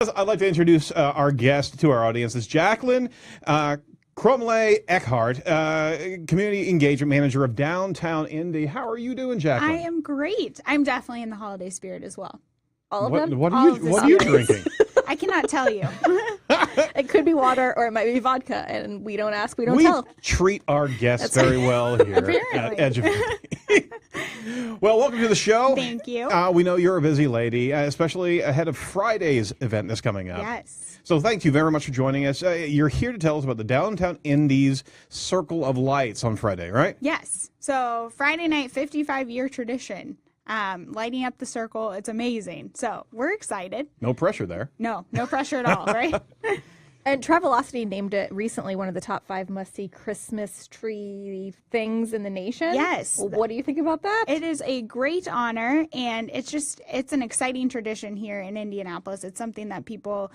I'd like to introduce our guest to our audience. It's Jacqueline Cromleigh Eckhardt, Community Engagement Manager of Downtown Indy. How are you doing, Jacqueline? I am great. I'm definitely in the holiday spirit as well. All of them? What are you drinking? I cannot tell you. It could be water or it might be vodka, and we don't ask, we don't tell. We treat our guests very well here at Edge of Indy. Well, welcome to the show. Thank you. We know you're a busy lady, especially ahead of Friday's event that's coming up. Yes. So thank you very much for joining us. You're here to tell us about the Downtown Indy's Circle of Lights on Friday, right? Yes. So Friday night, 55-year tradition. Lighting up the circle. It's amazing. So we're excited. No pressure there. No pressure at all, right? And Travelocity named it recently one of the top 5 must-see Christmas tree things in the nation. Yes. What do you think about that? It is a great honor, and it's an exciting tradition here in Indianapolis. It's something that people,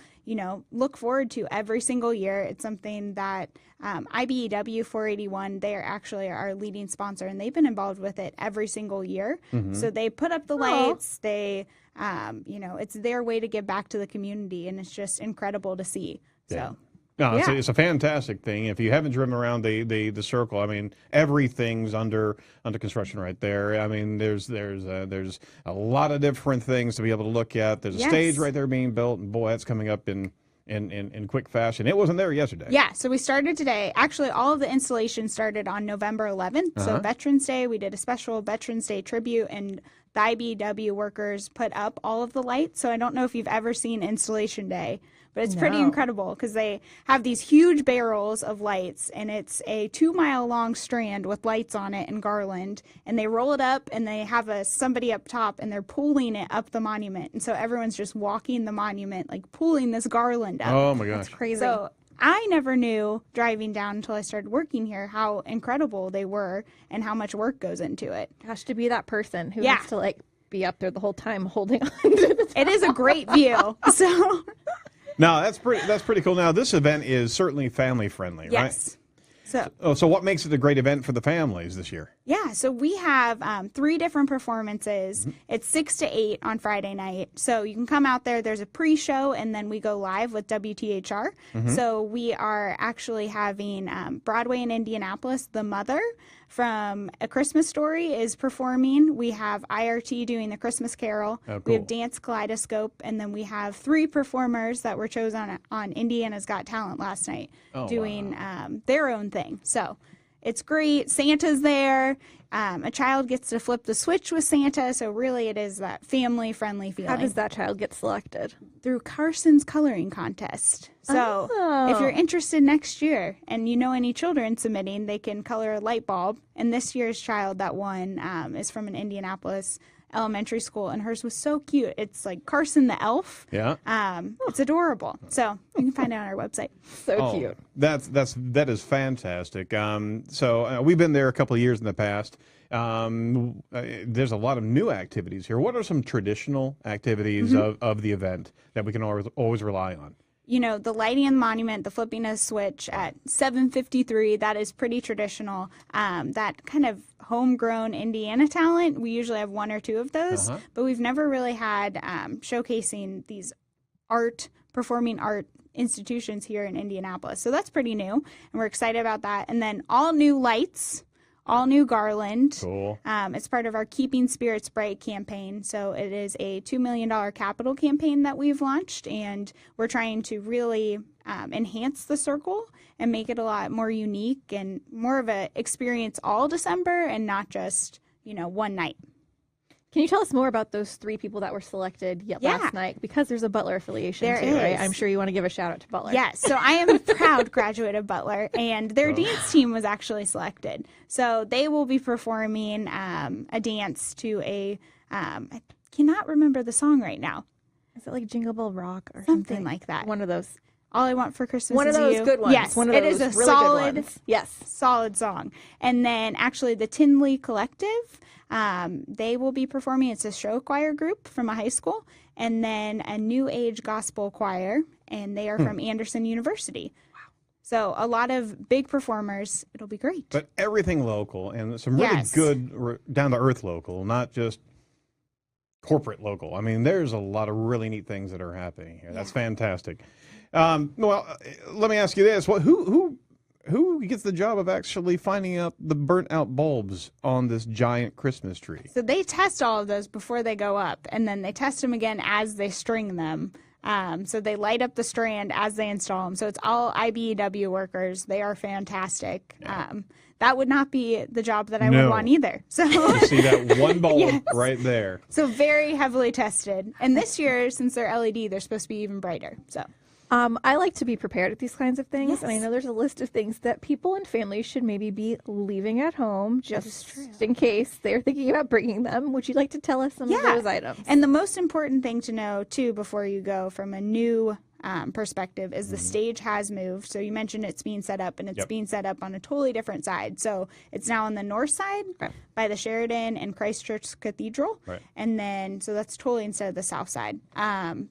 look forward to every single year. It's something that IBEW 481, they are actually our leading sponsor, and they've been involved with it every single year. Mm-hmm. So they put up the lights. They, it's their way to give back to the community, and it's just incredible to see. Yeah. So. No, it's a fantastic thing. If you haven't driven around the circle, I mean, everything's under construction right there. I mean, there's a lot of different things to be able to look at. There's a stage right there being built, and boy, that's coming up in quick fashion. It wasn't there yesterday. Yeah, so we started today. Actually, all of the installation started on November 11th. So Veterans Day, we did a special Veterans Day tribute, and the IBEW workers put up all of the lights. So I don't know if you've ever seen Installation Day, but it's pretty incredible because they have these huge barrels of lights, and it's a 2-mile long strand with lights on it and garland, and they roll it up, and they have somebody up top, and they're pulling it up the monument, and so everyone's just walking the monument, like pulling this garland up. Oh my gosh, that's crazy. So I never knew driving down until I started working here how incredible they were and how much work goes into it. Gosh, to be that person who has to be up there the whole time holding on to the top. It is a great view. So. No, that's pretty cool. Now, this event is certainly family friendly, right? Yes. So what makes it a great event for the families this year? Yeah, so we have 3 different performances. Mm-hmm. It's 6 to 8 on Friday night. So you can come out there. There's a pre-show, and then we go live with WTHR. Mm-hmm. So we are actually having Broadway in Indianapolis, The Mother from A Christmas Story is performing. We have IRT doing the Christmas Carol. Oh, cool. We have Dance Kaleidoscope, and then we have 3 performers that were chosen on Indiana's Got Talent last night doing their own thing. So it's great. Santa's there. A child gets to flip the switch with Santa. So really it is that family-friendly feeling. How does that child get selected? Through Carson's coloring contest. So if you're interested next year and you know any children submitting, they can color a light bulb. And this year's child that won is from an Indianapolis elementary school, and hers was so cute. It's like Carson the elf. Yeah. It's adorable. So you can find it on our website. So cute. That is fantastic. So we've been there a couple of years in the past. There's a lot of new activities here. What are some traditional activities of the event that we can always rely on? The lighting of the monument, the flipping a switch at 7:53, that is pretty traditional. That kind of homegrown Indiana talent, we usually have 1 or 2 of those, but we've never really had showcasing these performing art institutions here in Indianapolis. So that's pretty new, and we're excited about that. And then all new lights. All new garland. Cool. It's part of our Keeping Spirits Bright campaign. So it is a $2 million capital campaign that we've launched, and we're trying to really enhance the circle and make it a lot more unique and more of an experience all December and not just, one night. Can you tell us more about those 3 people that were selected last night? Because there's a Butler affiliation too, right? I'm sure you want to give a shout out to Butler. Yes. So I am a proud graduate of Butler, and their dance team was actually selected. So they will be performing a dance to I cannot remember the song right now. Is it like Jingle Bell Rock or something like that? One of those. All I Want for Christmas One Is of those You. good ones. Yes, one of it those is a really solid, good ones. solid song. And then actually the Tinley Collective, they will be performing. It's a show choir group from a high school, and then a New Age gospel choir, and they are from Anderson University. Wow. So a lot of big performers. It'll be great. But everything local, and some really good down-to-earth local, not just corporate local. I mean, there's a lot of really neat things that are happening here. That's fantastic. Well, let me ask you this: who gets the job of actually finding out the burnt out bulbs on this giant Christmas tree? So they test all of those before they go up, and then they test them again as they string them. So they light up the strand as they install them. So it's all IBEW workers. They are fantastic. Yeah. That would not be the job that I would want either. So you see that one bulb Yes. right there. So very heavily tested. And this year, since they're LED, they're supposed to be even brighter. So I like to be prepared at these kinds of things, Yes. and I know there's a list of things that people and families should maybe be leaving at home just in case they're thinking about bringing them. Would you like to tell us some of those items? And the most important thing to know, too, before you go from a new perspective is the stage has moved. So you mentioned it's being set up, and it's being set up on a totally different side. So it's now on the north side by the Sheridan and Christchurch Cathedral. Right. And then, so that's totally instead of the south side.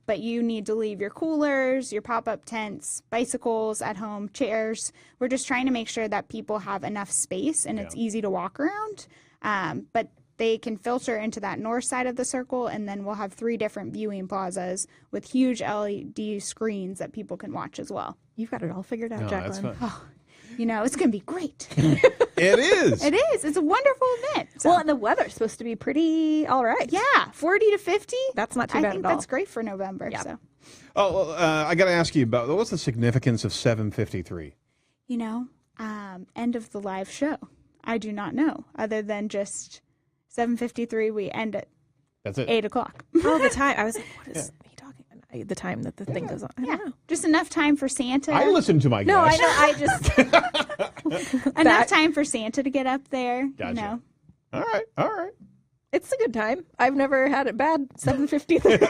But you need to leave your coolers, your pop-up tents, bicycles at home, chairs. We're just trying to make sure that people have enough space and it's easy to walk around. But they can filter into that north side of the circle, and then we'll have 3 different viewing plazas with huge LED screens that people can watch as well. You've got it all figured out, No, that's Jacqueline. fun. You know, it's going to be great. It is. It is. It's a wonderful event. So, Well, and the weather's supposed to be pretty all right. yeah, 40 to 50. That's not too I bad think at all. that's great for November. Yeah. So, Oh, I got to ask you about what's the significance of 753? you know, end of the live show. I do not know, other than just 7:53. We end at That's it. 8 o'clock. Oh, the time. I was like, what is he talking about? The time that the thing goes on. I don't know. Just enough time for Santa. I listen to my No, I guests. know. I just. enough time for Santa to get up there. Gotcha. You know. All right. All right. It's a good time. I've never had it bad. 7:53.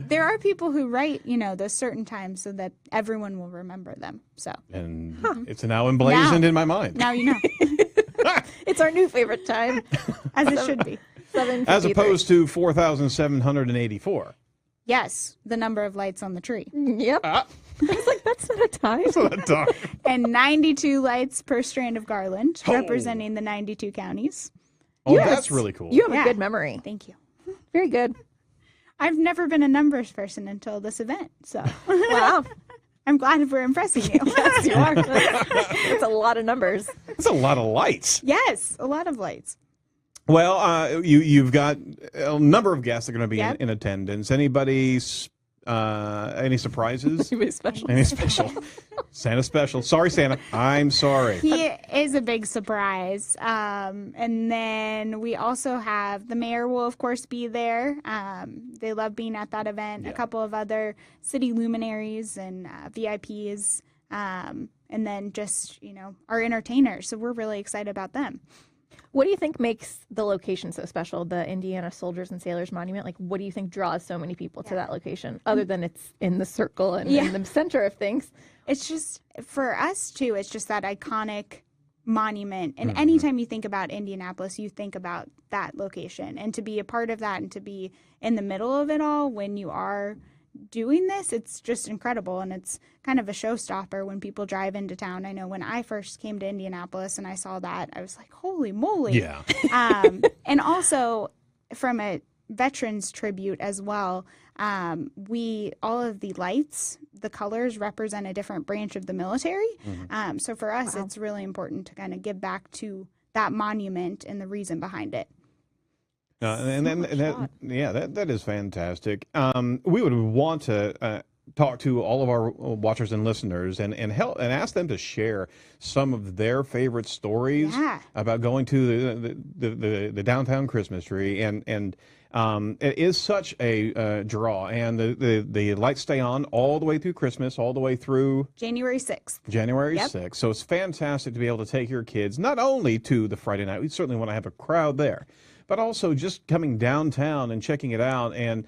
There are people who write, you know, those certain times so that everyone will remember them. So And it's now emblazoned in my mind. now you know, It's our new favorite time. as it should be. 7:53. As opposed to 4,784. Yes, the number of lights on the tree. Yep. I was like, that's not a time. That time. And 92 lights per strand of garland, Oh. representing the 92 counties. Oh, Yes. that's really cool. You have Yeah. a good memory. Thank you. Very good. I've never been a numbers person until this event, so Wow. I'm glad we're impressing you. Yes, you are. It's a lot of numbers. That's a lot of lights. Yes, a lot of lights. Well, you've got a number of guests that are going to be Yep. in attendance. Any surprises? Anybody special? Any special? Santa special. Sorry, Santa. I'm sorry. He is a big surprise. And then we also have the mayor will, of course, be there. They love being at that event. A couple of other city luminaries and VIPs. And then just, you know, our entertainers. So we're really excited about them. What do you think makes the location so special, the Indiana Soldiers and Sailors Monument? Like, what do you think draws so many people to that location, other than it's in the circle and in the center of things? It's just, for us, too, it's just that iconic monument. And anytime you think about Indianapolis, you think about that location. And to be a part of that and to be in the middle of it all when you are doing this, it's just incredible. And it's kind of a showstopper when people drive into town. I know when I first came to Indianapolis and I saw that, I was like, holy moly. Yeah. And also from a veterans tribute as well, all of the lights, the colors represent a different branch of the military. So for us, it's really important to kind of give back to that monument and the reason behind it. That is fantastic. We would want to talk to all of our watchers and listeners and ask them to share some of their favorite stories about going to the downtown Christmas tree, and it is such a draw, and the lights stay on all the way through Christmas, all the way through January 6th. January 6th. So it's fantastic to be able to take your kids not only to the Friday night. We certainly want to have a crowd there, but also just coming downtown and checking it out and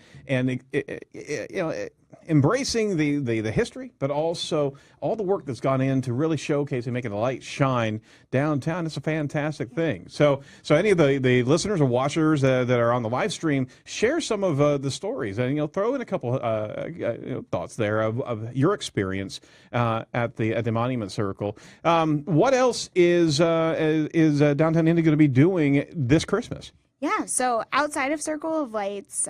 embracing the history, but also all the work that's gone in to really showcase and making the light shine downtown. It's a fantastic thing. So any of the listeners or watchers that are on the live stream, share some of the stories and throw in a couple thoughts there of your experience at the Monument Circle. What else is Downtown Indy going to be doing this Christmas? Yeah, so outside of Circle of Lights,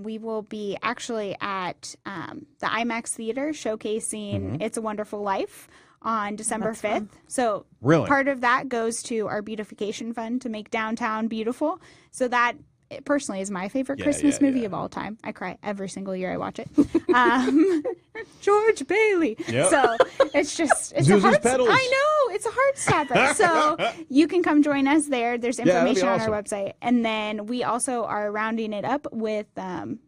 we will be actually at the IMAX Theater showcasing It's a Wonderful Life on December 5th. So Really? part of that goes to our beautification fund to make downtown beautiful. So that personally is my favorite Christmas movie of all time. I cry every single year I watch it. George Bailey. Yep. So it's just, it's Zuzu's a heart, Petals. I know, it's a heart stopper. So you can come join us there. There's that'd be information on awesome. our website. And then we also are rounding it up with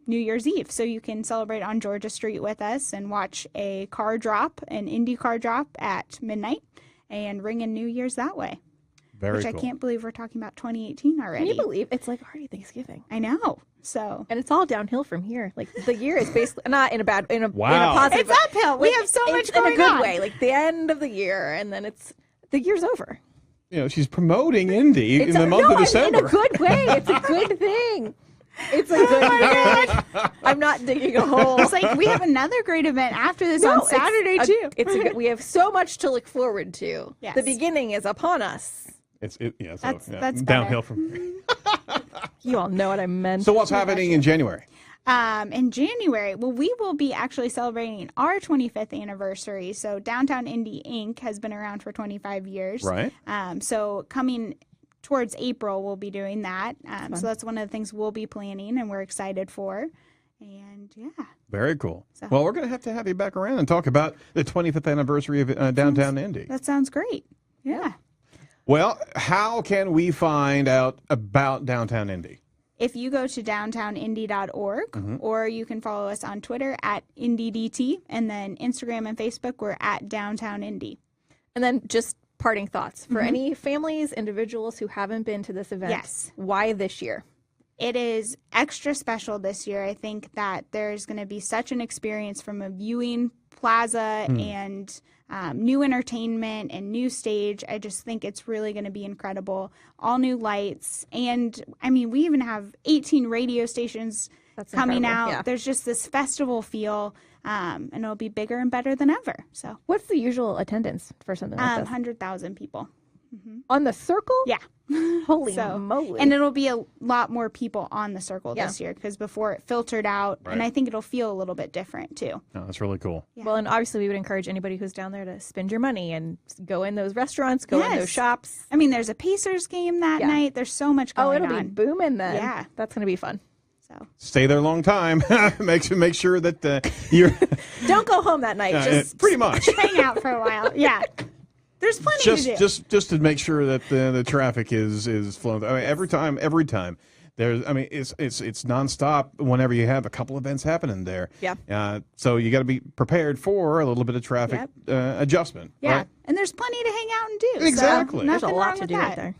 New Year's Eve. So you can celebrate on Georgia Street with us and watch a car drop, an Indy car drop at midnight, and ring in New Year's that way. Very Which cool. I can't believe we're talking about 2018 already. Can you believe it's like already Thanksgiving? I know. So And it's all downhill from here. Like the year is basically not in a bad, in a Wow. positive. it's uphill. We have so much going in a good on. way. Like the end of the year, and then the year's over. You know, she's promoting Indy in It's the month of December. in a good way. It's a good thing. It's a good thing. I'm not digging a hole. It's like we have another great event after this on Saturday too. We have so much to look forward to. Yes. The beginning is upon us. That's downhill better. from. You all know what I meant. So what's happening in January? In January, well, we will be actually celebrating our 25th anniversary. So Downtown Indy Inc. has been around for 25 years. Right. So coming towards April, we'll be doing that. So that's one of the things we'll be planning and we're excited for. And yeah. Very cool. Well, we're going to have you back around and talk about the 25th anniversary of Downtown Indy. That sounds great. Yeah. Well, how can we find out about Downtown Indy? If you go to downtownindy.org, or you can follow us on Twitter at IndyDT, and then Instagram and Facebook, we're at Downtown Indy. And then just parting thoughts for any families, individuals who haven't been to this event. Yes. Why this year? It is extra special this year. I think that there's going to be such an experience from a viewing plaza and new entertainment and new stage. I just think it's really going to be incredible. All new lights. And I mean, we even have 18 radio stations coming out. Yeah. There's just this festival feel, and it'll be bigger and better than ever. So What's the usual attendance for something like this? 100,000 people. On the circle? Yeah. Holy So, moly. and it'll be a lot more people on the circle Yeah. this year because before it filtered out, and I think it'll feel a little bit different too. Oh, that's really cool. Well, and obviously we would encourage anybody who's down there to spend your money and go in those restaurants, go in Yes. those shops. I mean, there's a Pacers game that night. There's so much Oh, going it'll on. be booming then. Yeah. That's going to be fun. So Stay there a long time. make sure that you're Don't go home that night. Just pretty much. hang out for a while. Yeah. There's plenty to do. just to make sure that the traffic is flowing. I mean, every time there's. I mean, it's nonstop. Whenever you have a couple events happening there, Yeah. So you got to be prepared for a little bit of traffic adjustment. Yeah. Right? And there's plenty to hang out and do. Exactly. So There's a nothing lot wrong to with do that. right there.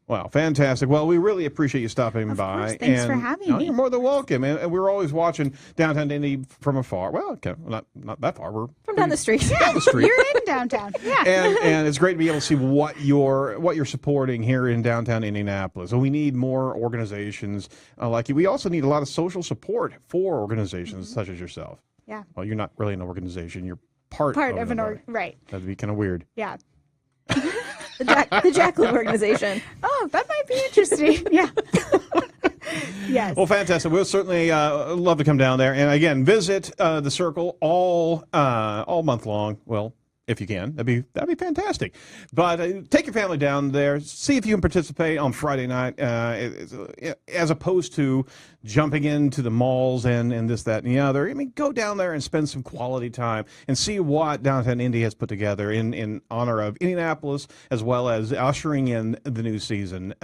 Wow, fantastic. Well, we really appreciate you stopping by. course. Thanks for having me. You're more than welcome. And we're always watching Downtown Indy from afar. Well, okay, not that far. We're From down the street. down the street. You're in downtown. Yeah. and it's great to be able to see what you're supporting here in downtown Indianapolis. So we need more organizations like you. We also need a lot of social support for organizations such as yourself. Yeah. Well, you're not really an organization. You're part Of an org. right. That'd be kind of weird. Yeah. The Jacqueline organization. Oh, that might be interesting. Yeah. Yes. Well, fantastic. We'll certainly love to come down there. And again, visit the Circle all month long. Well, if you can, that'd be fantastic. But take your family down there. See if you can participate on Friday night, as opposed to jumping into the malls and this, that, and the other. I mean, go down there and spend some quality time and see what Downtown Indy has put together in honor of Indianapolis, as well as ushering in the new season.